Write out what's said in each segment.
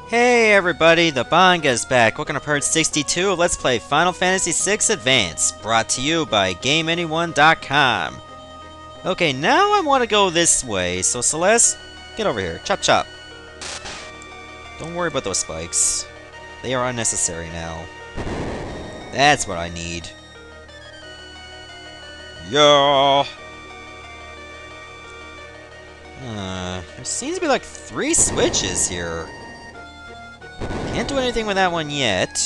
Hey everybody, the Banga's back. Welcome to part 62 of Let's Play Final Fantasy VI Advance, brought to you by GameAnyone.com. Okay, now I want to go this way, so Celeste, get over here. Chop chop. Don't worry about those spikes. They are unnecessary now. That's what I need. Yeah! There seems to be like 3 switches here. Can't do anything with that one yet.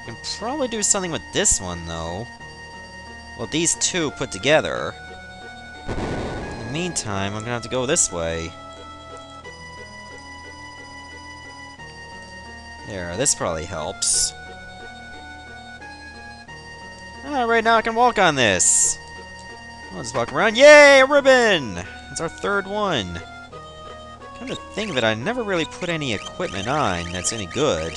Can probably do something with this one, though. Well, these two put together. In the meantime, I'm gonna have to go this way. There, this probably helps. Right now I can walk on this. I'll just walk around. Yay, a ribbon! That's our 3rd one. Come to think of it, I never really put any equipment on that's any good.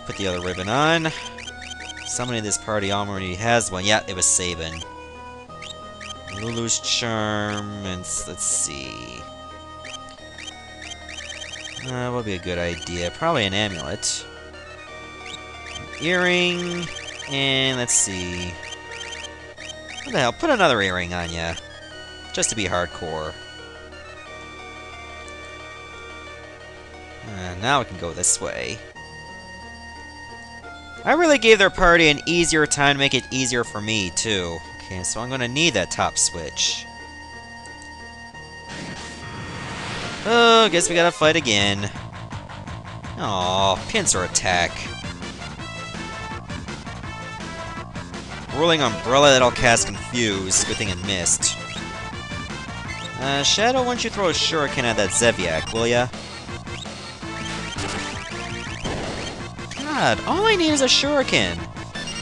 Put the other ribbon on. Somebody in this party already has one. Yeah, it was Sabin. Lulu's charm, and let's see. What would be a good idea? Probably an amulet. An earring, and let's see. What the hell? Put another earring on ya. Just to be hardcore. Now we can go this way. I really gave their party an easier time to make it easier for me, too. Okay, so I'm gonna need that top switch. Oh, guess we gotta fight again. Aw, pincer attack. Whirling umbrella that'll cast Confuse. Good thing it missed. Shadow, why don't you throw a shuriken at that Zeviak, will ya? God, all I need is a shuriken.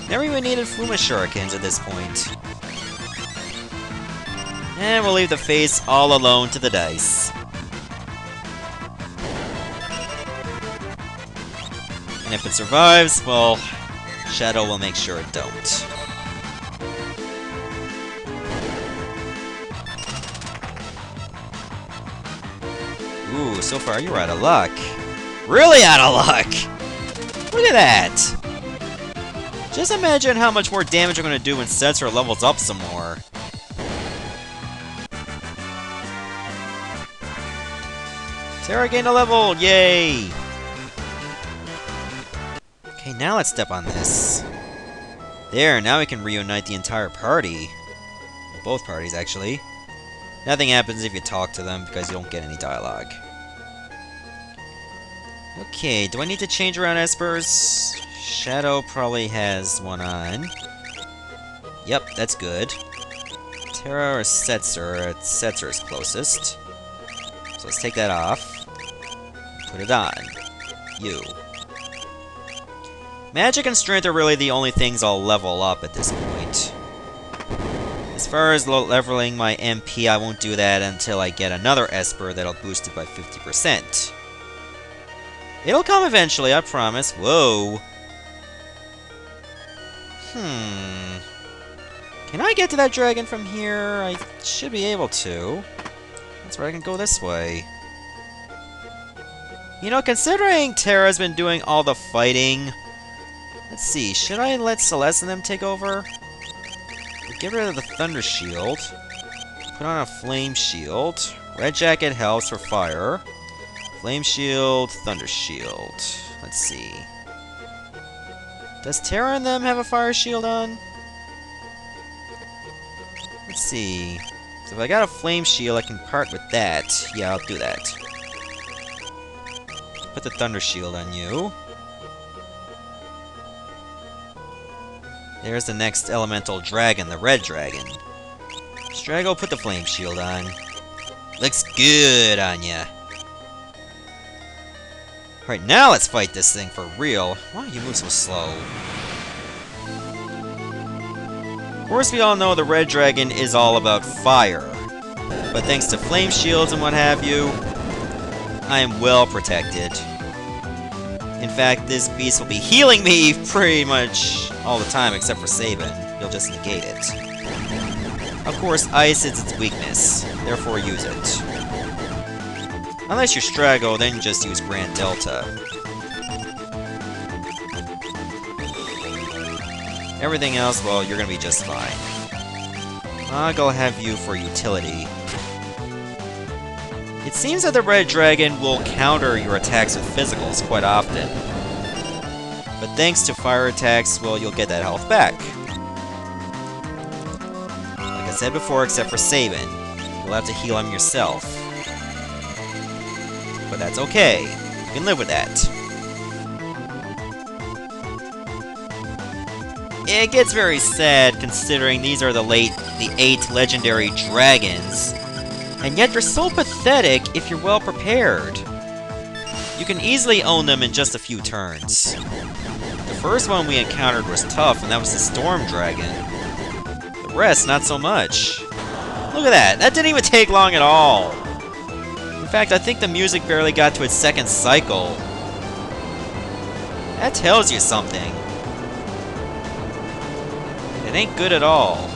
Never even needed Fuma shurikens at this point. And we'll leave the face all alone to the dice. And if it survives, well, Shadow will make sure it don't. Ooh, so far you're out of luck. Really out of luck! Look at that! Just imagine how much more damage we're going to do when Setzer levels up some more. Terra gained a level! Yay! Okay, now let's step on this. There, now we can reunite the entire party. Both parties, actually. Nothing happens if you talk to them, because you don't get any dialogue. Okay, do I need to change around espers? Shadow probably has one on. Yep, that's good. Terra or Setzer? Setzer is closest. So let's take that off. Put it on. You. Magic and strength are really the only things I'll level up at this point. As far as leveling my MP, I won't do that until I get another Esper that'll boost it by 50%. It'll come eventually, I promise. Whoa. Can I get to that dragon from here? I should be able to. That's right, I can go this way. You know, considering Terra's been doing all the fighting... Let's see, should I let Celeste and them take over? Get rid of the Thunder Shield. Put on a Flame Shield. Red Jacket helps for fire. Flame Shield, Thunder Shield. Let's see. Does Terra and them have a Fire Shield on? Let's see. So if I got a Flame Shield, I can part with that. Yeah, I'll do that. Put the Thunder Shield on you. There's the next elemental dragon, the red dragon. Strago, put the Flame Shield on. Looks good on ya. Alright, now let's fight this thing for real. Why do you move so slow? Of course, we all know the red dragon is all about fire. But thanks to flame shields and what have you, I am well protected. In fact, this beast will be healing me pretty much all the time except for Sabin. He'll just negate it. Of course, ice is its weakness, therefore use it. Unless you're Strago, then just use Grand Delta. Everything else, well, you're gonna be just fine. I'll have you for utility. It seems that the Red Dragon will counter your attacks with physicals quite often. But thanks to fire attacks, well, you'll get that health back. Like I said before, except for Sabin, you'll have to heal him yourself. But that's okay. You can live with that. It gets very sad considering these are the 8 legendary dragons, and yet they're so pathetic if you're well prepared. You can easily own them in just a few turns. The first one we encountered was tough, and that was the Storm Dragon. The rest, not so much. Look at that! That didn't even take long at all! In fact, I think the music barely got to its second cycle. That tells you something. It ain't good at all.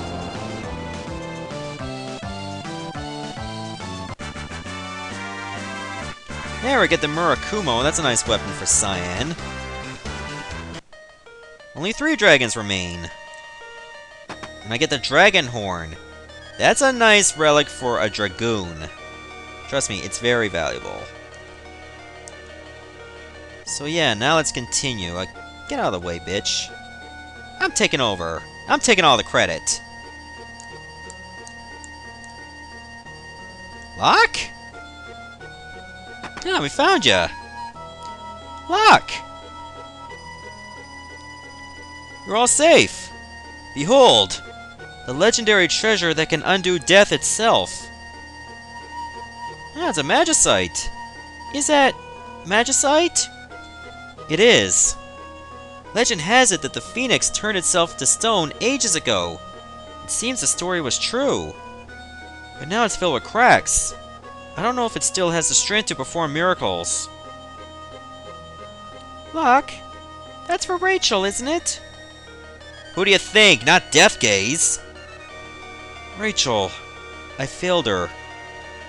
There we get the Murakumo. That's a nice weapon for Cyan. Only 3 dragons remain. And I get the Dragon Horn. That's a nice relic for a Dragoon. Trust me, it's very valuable. So yeah, now let's continue. Get out of the way, bitch. I'm taking over. I'm taking all the credit. Locke? Yeah, we found ya. Locke! You're all safe. Behold, the legendary treasure that can undo death itself. Ah, it's a magicite. Is that magicite? It is. Legend has it that the Phoenix turned itself to stone ages ago. It seems the story was true. But now it's filled with cracks. I don't know if it still has the strength to perform miracles. Locke, that's for Rachel, isn't it? Who do you think? Not Death Gaze. Rachel, I failed her.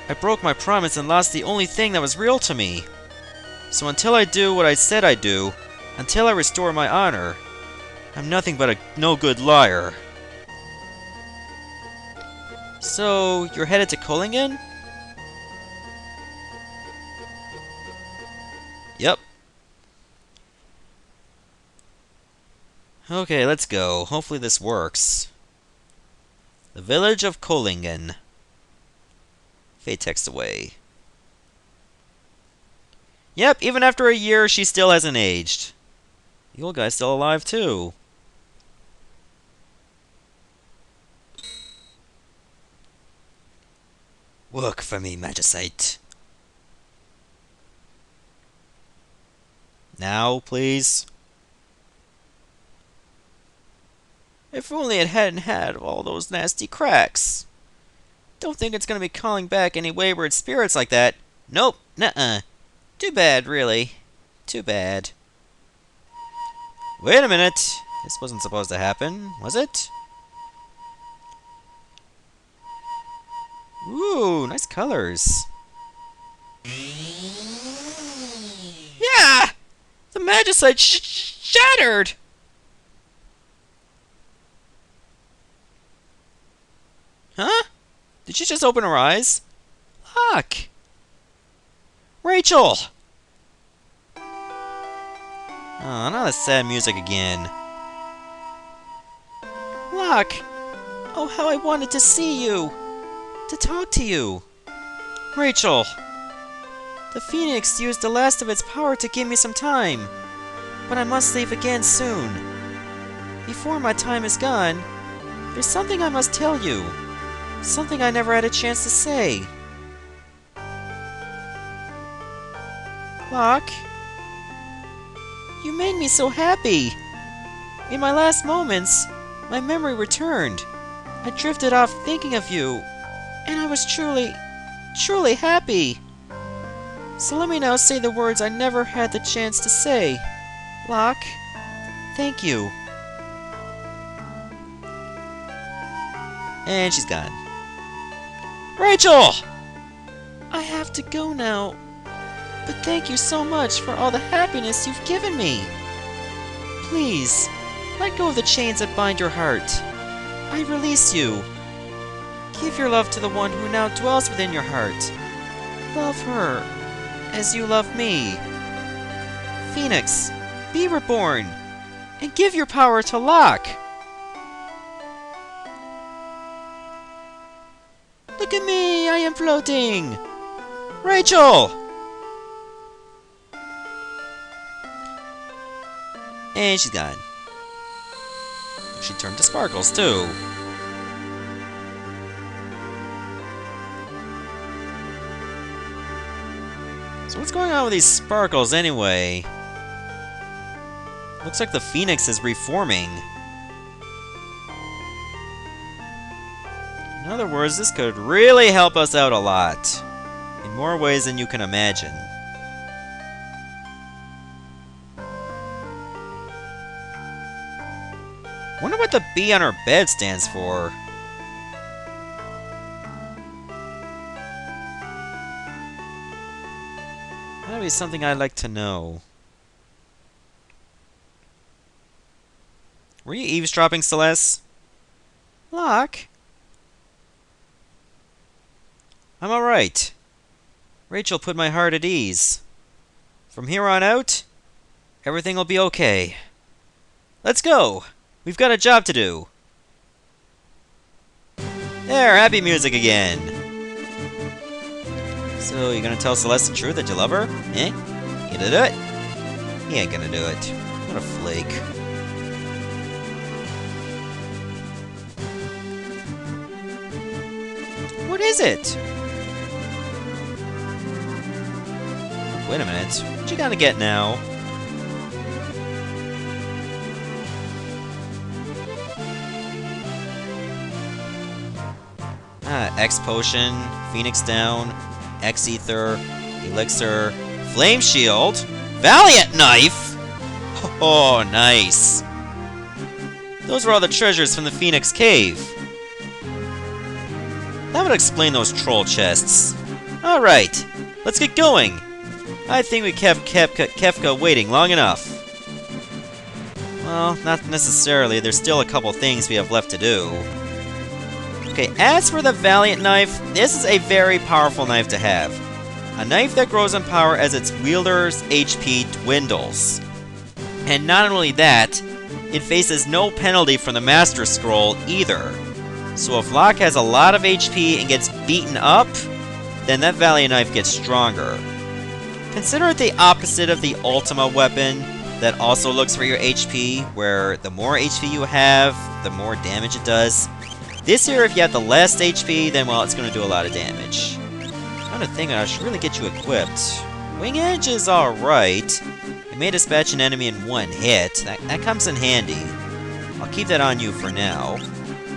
I broke my promise and lost the only thing that was real to me. So until I do what I said I'd do, until I restore my honor, I'm nothing but a no-good liar. So, you're headed to Kullingen? Yep. Okay, let's go. Hopefully this works. The village of Kullingen. Fade text away. Yep, even after a year, she still hasn't aged. The old guy's still alive, too. Work for me, Magicite. Now, please. If only it hadn't had all those nasty cracks. Don't think it's gonna be calling back any wayward spirits like that. Nope, nuh-uh. Too bad, really. Too bad. Wait a minute. This wasn't supposed to happen, was it? Ooh, nice colors. Yeah! The Magicite shattered! Huh? Did she just open her eyes? Locke! Rachel! Oh, not the sad music again. Locke! Oh, how I wanted to see you! To talk to you! Rachel! The Phoenix used the last of its power to give me some time, but I must leave again soon. Before my time is gone, there's something I must tell you. Something I never had a chance to say. Locke, you made me so happy. In my last moments, my memory returned. I drifted off thinking of you, and I was truly, truly happy. So let me now say the words I never had the chance to say. Locke, thank you. And she's gone. Rachel! I have to go now. But thank you so much for all the happiness you've given me. Please, let go of the chains that bind your heart. I release you. Give your love to the one who now dwells within your heart. Love her, as you love me. Phoenix, be reborn, and give your power to Locke. Look at me, I am floating. Rachel! And she's gone. She turned to sparkles, too. So what's going on with these sparkles, anyway? Looks like the Phoenix is reforming. In other words, this could really help us out a lot. In more ways than you can imagine. Wonder what the B on her bed stands for. That'd be something I'd like to know. Were you eavesdropping, Celeste? Locke? I'm alright. Rachel put my heart at ease. From here on out, everything will be okay. Let's go! We've got a job to do. There, happy music again. So, you gonna tell Celeste the truth that you love her? Eh? You gonna do it? He ain't gonna do it. What a flake. What is it? Wait a minute. What you gotta get now? X Potion, Phoenix Down, X Ether, Elixir, Flame Shield, Valiant Knife! Oh, nice. Those were all the treasures from the Phoenix Cave. That would explain those troll chests. Alright, let's get going. I think we kept Kefka waiting long enough. Well, not necessarily. There's still a couple things we have left to do. Okay, as for the Valiant Knife, this is a very powerful knife to have. A knife that grows in power as its wielder's HP dwindles. And not only that, it faces no penalty from the Master Scroll either. So if Locke has a lot of HP and gets beaten up, then that Valiant Knife gets stronger. Consider it the opposite of the Ultima weapon that also looks for your HP, where the more HP you have, the more damage it does. This here, if you have the less HP, then, well, it's going to do a lot of damage. Kind of thing I should really get you equipped. Wing Edge is alright. It may dispatch an enemy in one hit. That comes in handy. I'll keep that on you for now.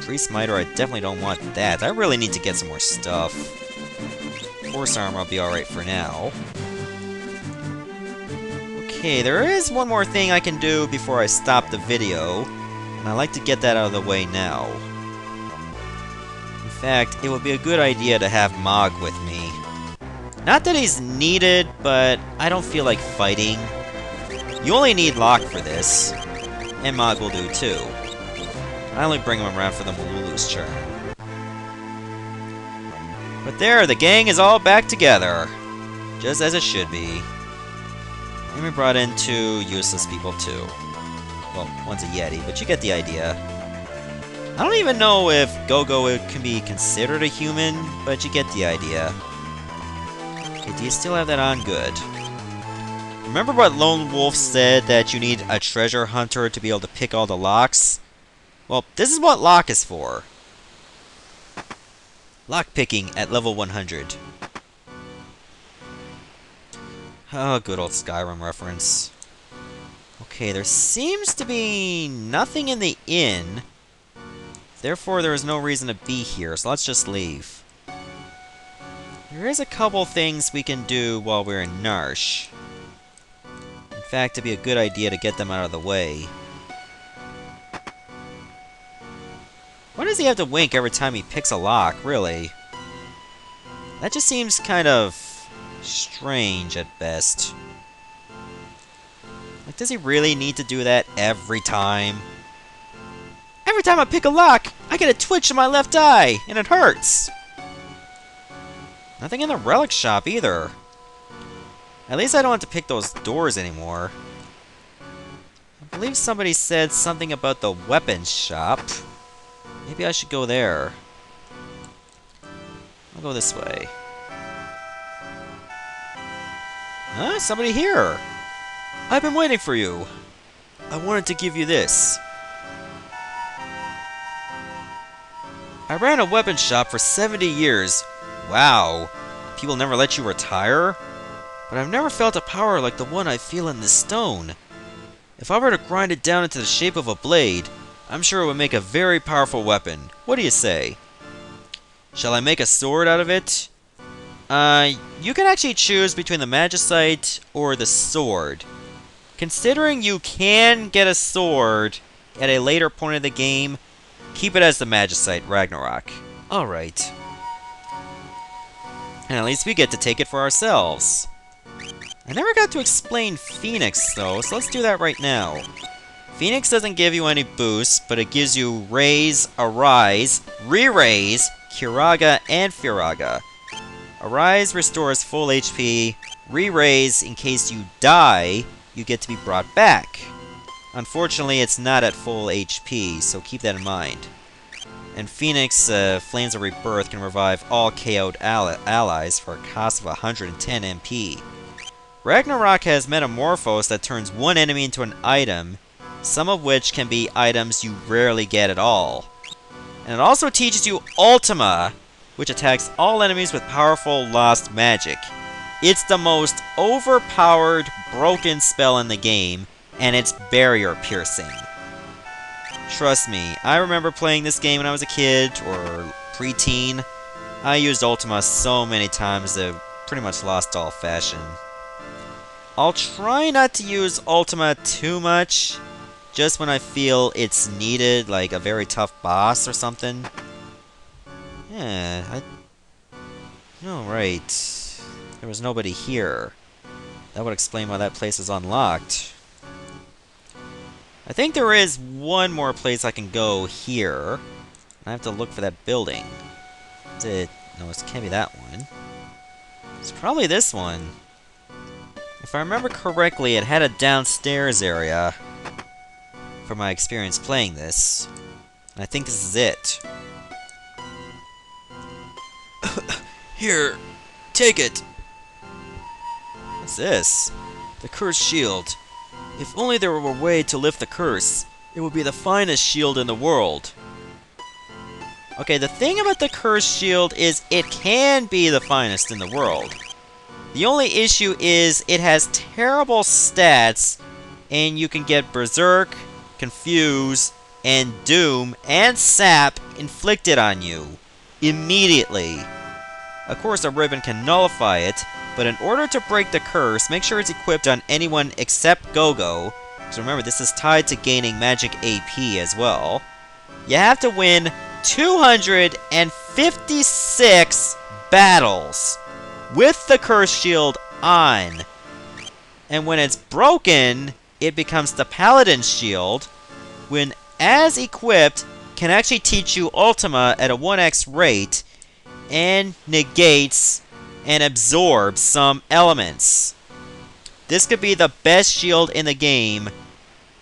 Tree Smiter, I definitely don't want that. I really need to get some more stuff. Force Armor will be alright for now. Okay, there is one more thing I can do before I stop the video. And I like to get that out of the way now. In fact, it would be a good idea to have Mog with me. Not that he's needed, but I don't feel like fighting. You only need Locke for this. And Mog will do too. I only bring him around for the Malulu's turn. But there, the gang is all back together. Just as it should be. And we brought in two useless people too. Well, one's a Yeti, but you get the idea. I don't even know if Go-Go can be considered a human, but you get the idea. Okay, do you still have that on? Good. Remember what Lone Wolf said, that you need a treasure hunter to be able to pick all the locks? Well, this is what Locke is for. Lock picking at level 100. Oh, good old Skyrim reference. Okay, there seems to be nothing in the inn. Therefore, there is no reason to be here, so let's just leave. There is a couple things we can do while we're in Narshe. In fact, it'd be a good idea to get them out of the way. Why does he have to wink every time he picks a lock, really? That just seems kind of strange at best. Like, does he really need to do that every time? Every time I pick a lock, I get a twitch in my left eye, and it hurts. Nothing in the relic shop either. At least I don't have to pick those doors anymore. I believe somebody said something about the weapons shop. Maybe I should go there. I'll go this way. Huh? Somebody here! I've been waiting for you. I wanted to give you this. I ran a weapons shop for 70 years. Wow. People never let you retire? But I've never felt a power like the one I feel in this stone. If I were to grind it down into the shape of a blade, I'm sure it would make a very powerful weapon. What do you say? Shall I make a sword out of it? You can actually choose between the magicite or the sword. Considering you can get a sword at a later point of the game, keep it as the magicite, Ragnarok. Alright. And at least we get to take it for ourselves. I never got to explain Phoenix, though, so let's do that right now. Phoenix doesn't give you any boosts, but it gives you Raise, Arise, Re-Raise, Curaga, and Firaga. Arise restores full HP. Re-Raise, in case you die, you get to be brought back. Unfortunately, it's not at full HP, so keep that in mind. And Phoenix, Flames of Rebirth, can revive all KO'd allies for a cost of 110 MP. Ragnarok has Metamorphose that turns one enemy into an item, some of which can be items you rarely get at all. And it also teaches you Ultima, which attacks all enemies with powerful lost magic. It's the most overpowered, broken spell in the game, and it's barrier piercing. Trust me, I remember playing this game when I was a kid, or preteen. I used Ultima so many times that it pretty much lost all fashion. I'll try not to use Ultima too much, just when I feel it's needed, like a very tough boss or something. Yeah, oh, right. There was nobody here. That would explain why that place is unlocked. I think there is one more place I can go here. I have to look for that building. Is it? No, it can't be that one. It's probably this one. If I remember correctly, it had a downstairs area from my experience playing this. And I think this is it. Here, take it. What's this? The cursed shield. If only there were a way to lift the curse, it would be the finest shield in the world. Okay, the thing about the cursed shield is it can be the finest in the world. The only issue is it has terrible stats, and you can get Berserk, Confuse, and Doom, and Sap inflicted on you immediately. Of course, a ribbon can nullify it, but in order to break the curse, make sure it's equipped on anyone except Gogo, because remember, this is tied to gaining magic AP as well. You have to win 256 battles with the curse shield on. And when it's broken, it becomes the Paladin's shield, when, as equipped, can actually teach you Ultima at a 1x rate, and negates and absorbs some elements. This could be the best shield in the game.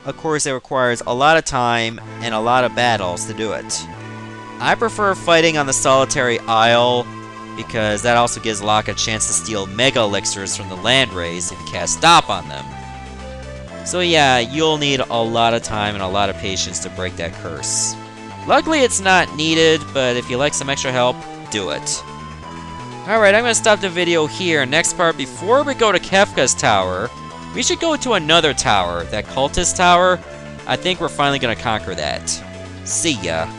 Of course, it requires a lot of time and a lot of battles to do it. I prefer fighting on the Solitary Isle, because that also gives Locke a chance to steal Mega Elixirs from the Land Race if you cast Stop on them. So yeah, you'll need a lot of time and a lot of patience to break that curse. Luckily, it's not needed, but if you like some extra help, do it. Alright, I'm going to stop the video here. Next part, before we go to Kefka's tower, we should go to another tower, that Cultists Tower. I think we're finally going to conquer that. See ya.